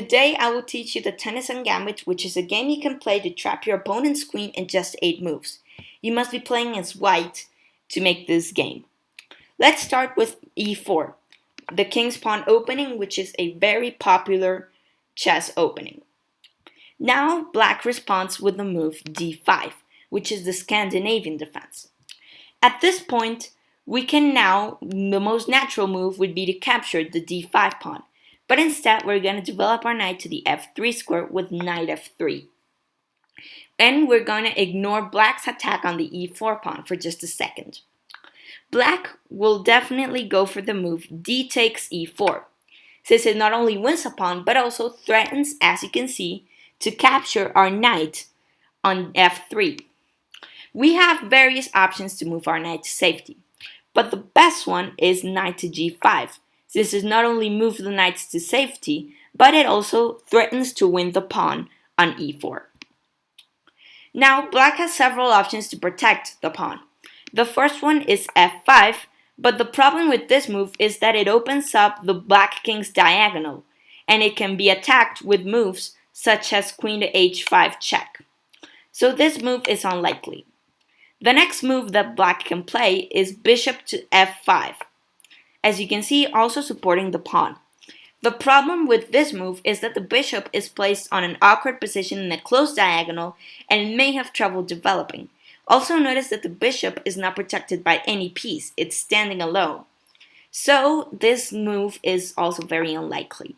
Today I will teach you the Tennison Gambit, which is a game you can play to trap your opponent's queen in just 8 moves. You must be playing as white to make this game. Let's start with e4, the king's pawn opening, which is a very popular chess opening. Now black responds with the move d5, which is the Scandinavian defense. At this point, the most natural move would be to capture the d5 pawn. But instead, we're going to develop our knight to the f3 square with knight f3. And we're going to ignore black's attack on the e4 pawn for just a second. Black will definitely go for the move d takes e4, since it not only wins a pawn, but also threatens, as you can see, to capture our knight on f3. We have various options to move our knight to safety, but the best one is knight to g5. This does not only move the knights to safety, but it also threatens to win the pawn on e4. Now, black has several options to protect the pawn. The first one is f5, but the problem with this move is that it opens up the black king's diagonal, and it can be attacked with moves such as queen to h5 check. So this move is unlikely. The next move that black can play is bishop to f5. As you can see, also supporting the pawn. The problem with this move is that the bishop is placed on an awkward position in a closed diagonal and may have trouble developing. Also notice that the bishop is not protected by any piece, it's standing alone. So this move is also very unlikely.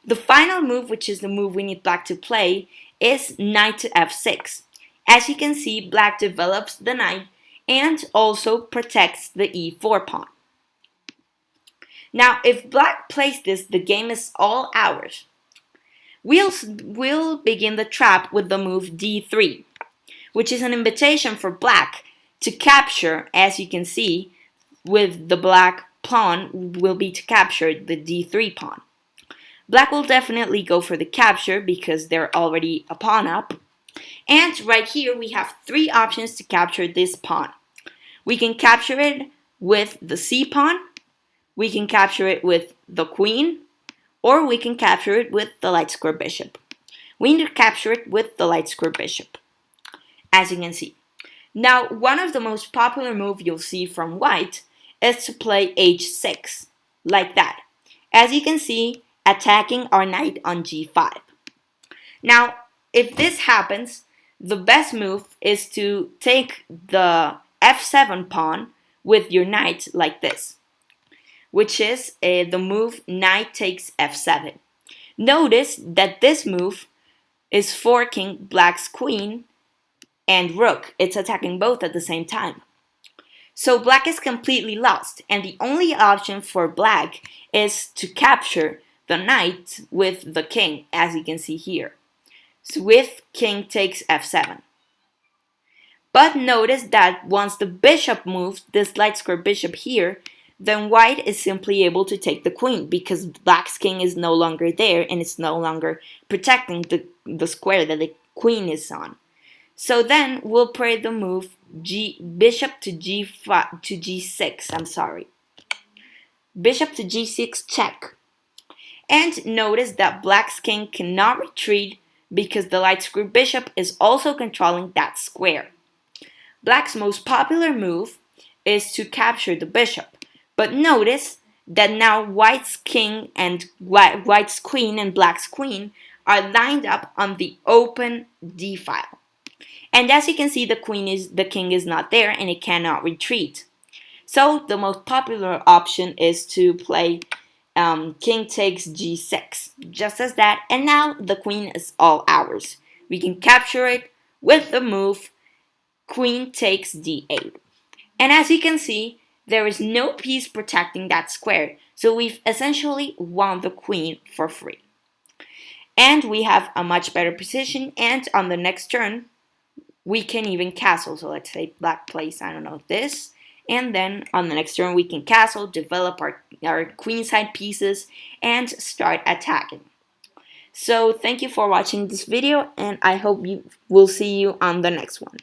The final move, which is the move we need black to play, is knight to f6. As you can see, black develops the knight and also protects the e4 pawn. Now, if black plays this, the game is all ours. We'll begin the trap with the move d3, which is an invitation for black to capture, as you can see, with the black pawn will be to capture the d3 pawn. Black will definitely go for the capture because they're already a pawn up. And right here we have 3 options to capture this pawn. We can capture it with the c pawn, we can capture it with the queen, or we can capture it with the light square bishop. We need to capture it with the light square bishop, as you can see. Now, one of the most popular moves you'll see from white is to play h6, like that. As you can see, attacking our knight on g5. Now, if this happens, the best move is to take the f7 pawn with your knight like this, which is the move knight takes f7. Notice that this move is forking black's queen and rook. It's attacking both at the same time. So black is completely lost, and the only option for black is to capture the knight with the king, as you can see here. So with king takes f7. But notice that once the bishop moves, this light square bishop here, then white is simply able to take the queen because black's king is no longer there and it's no longer protecting the square that the queen is on. So then we'll play the move bishop to g5 to g6. Bishop to g6 check. And notice that black's king cannot retreat because the light square bishop is also controlling that square. Black's most popular move is to capture the bishop. But notice that now white's king and white's queen and black's queen are lined up on the open d file. And as you can see, the king is not there and it cannot retreat. So the most popular option is to play king takes g6, just as that, and now the queen is all ours. We can capture it with the move queen takes d8. And as you can see, there is no piece protecting that square, so we've essentially won the queen for free. And we have a much better position, and on the next turn, we can even castle. So let's say black plays, I don't know, this, and then on the next turn we can castle, develop our queenside pieces, and start attacking. So thank you for watching this video, and I hope we will see you on the next one.